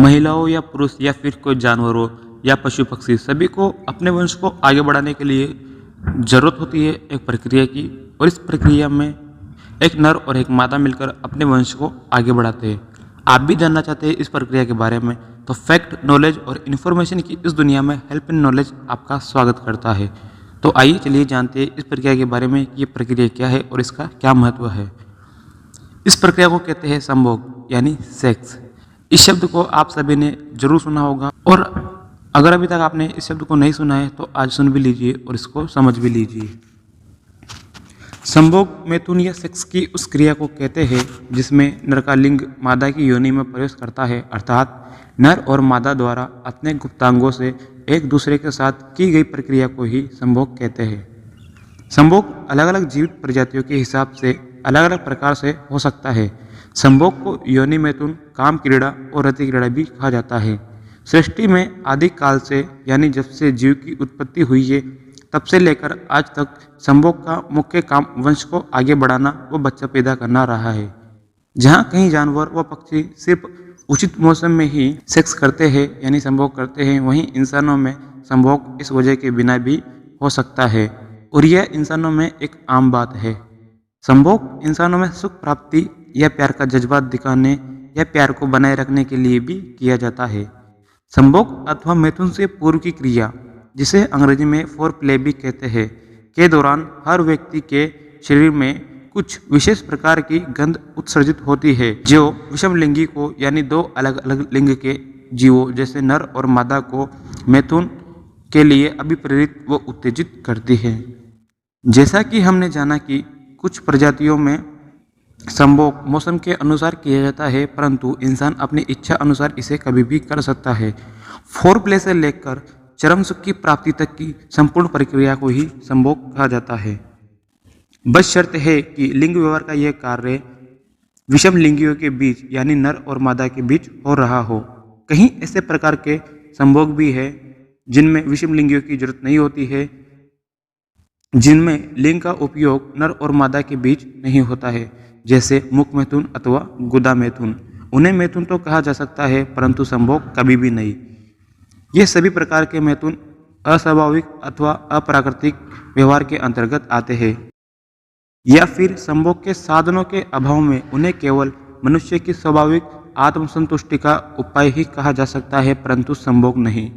महिलाओं या पुरुष या फिर कोई जानवरों या पशु पक्षी सभी को अपने वंश को आगे बढ़ाने के लिए ज़रूरत होती है एक प्रक्रिया की। और इस प्रक्रिया में एक नर और एक मादा मिलकर अपने वंश को आगे बढ़ाते हैं। आप भी जानना चाहते हैं इस प्रक्रिया के बारे में, तो फैक्ट, नॉलेज और इन्फॉर्मेशन की इस दुनिया में हेल्प इन नॉलेज आपका स्वागत करता है। तो आइए चलिए जानते हैं इस प्रक्रिया के बारे में कि ये प्रक्रिया क्या है और इसका क्या महत्व है। इस प्रक्रिया को कहते हैं संभोग यानी सेक्स। इस शब्द को आप सभी ने जरूर सुना होगा, और अगर अभी तक आपने इस शब्द को नहीं सुना है तो आज सुन भी लीजिए और इसको समझ भी लीजिए। संभोग मैथुन या सेक्स की उस क्रिया को कहते हैं जिसमें नर का लिंग मादा की योनि में प्रवेश करता है, अर्थात नर और मादा द्वारा अपने गुप्तांगों से एक दूसरे के साथ की गई प्रक्रिया को ही संभोग कहते हैं। संभोग अलग अलग जीवित प्रजातियों के हिसाब से अलग अलग प्रकार से हो सकता है। संभोग को योनि मैथुन, काम क्रीड़ा और रति क्रीड़ा भी कहा जाता है। सृष्टि में आदि काल से यानी जब से जीव की उत्पत्ति हुई है तब से लेकर आज तक संभोग का मुख्य काम वंश को आगे बढ़ाना व बच्चा पैदा करना रहा है। जहाँ कहीं जानवर व पक्षी सिर्फ उचित मौसम में ही सेक्स करते हैं यानी संभोग करते हैं, वहीं इंसानों में संभोग इस वजह के बिना भी हो सकता है और यह इंसानों में एक आम बात है। संभोग इंसानों में सुख प्राप्ति या प्यार का जज्बा दिखाने या प्यार को बनाए रखने के लिए भी किया जाता है। संभोग अथवा मैथुन से पूर्व की क्रिया, जिसे अंग्रेजी में फोर प्ले भी कहते हैं, के दौरान हर व्यक्ति के शरीर में कुछ विशेष प्रकार की गंध उत्सर्जित होती है जो विषम लिंगी को यानी दो अलग अलग लिंग के जीवों जैसे नर और मादा को मैथुन के लिए अभिप्रेरित व उत्तेजित करती है। जैसा कि हमने जाना कि कुछ प्रजातियों में संभोग मौसम के अनुसार किया जाता है, परंतु इंसान अपनी इच्छा अनुसार इसे कभी भी कर सकता है। फोर प्ले से लेकर चरम सुख की प्राप्ति तक की संपूर्ण प्रक्रिया को ही संभोग कहा जाता है। बस शर्त है कि लिंग व्यवहार का यह कार्य विषम लिंगियों के बीच यानी नर और मादा के बीच हो रहा हो। कहीं ऐसे प्रकार के संभोग भी है जिनमें विषम लिंगियों की जरूरत नहीं होती है, जिनमें लिंग का उपयोग नर और मादा के बीच नहीं होता है, जैसे मुख मैथुन अथवा गुदा मैथुन। उन्हें मैथुन तो कहा जा सकता है परंतु संभोग कभी भी नहीं। ये सभी प्रकार के मैथुन अस्वाभाविक अथवा अप्राकृतिक व्यवहार के अंतर्गत आते हैं, या फिर संभोग के साधनों के अभाव में उन्हें केवल मनुष्य की स्वाभाविक आत्मसंतुष्टि का उपाय ही कहा जा सकता है, परंतु संभोग नहीं।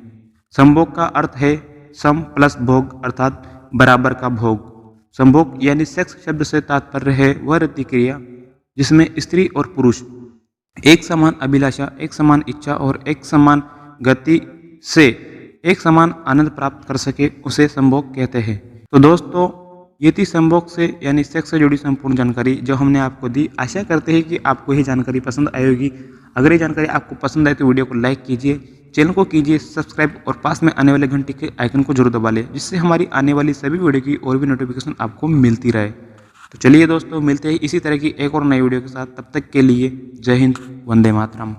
संभोग का अर्थ है सम प्लस भोग अर्थात बराबर का भोग। संभोग यानी सेक्स शब्द से तात्पर्य है वह रति क्रिया जिसमें स्त्री और पुरुष एक समान अभिलाषा, एक समान इच्छा और एक समान गति से एक समान आनंद प्राप्त कर सके, उसे संभोग कहते हैं। तो दोस्तों, ये थी संभोग से यानी सेक्स से जुड़ी संपूर्ण जानकारी जो हमने आपको दी। आशा करते हैं कि आपको ये जानकारी पसंद आएगी। अगर ये जानकारी आपको पसंद आए तो वीडियो को लाइक कीजिए, चैनल को कीजिए सब्सक्राइब और पास में आने वाले घंटी के आइकन को जरूर दबा लें, जिससे हमारी आने वाली सभी वीडियो की और भी नोटिफिकेशन आपको मिलती रहे। तो चलिए दोस्तों, मिलते हैं इसी तरह की एक और नई वीडियो के साथ। तब तक के लिए जय हिंद, वंदे मातरम।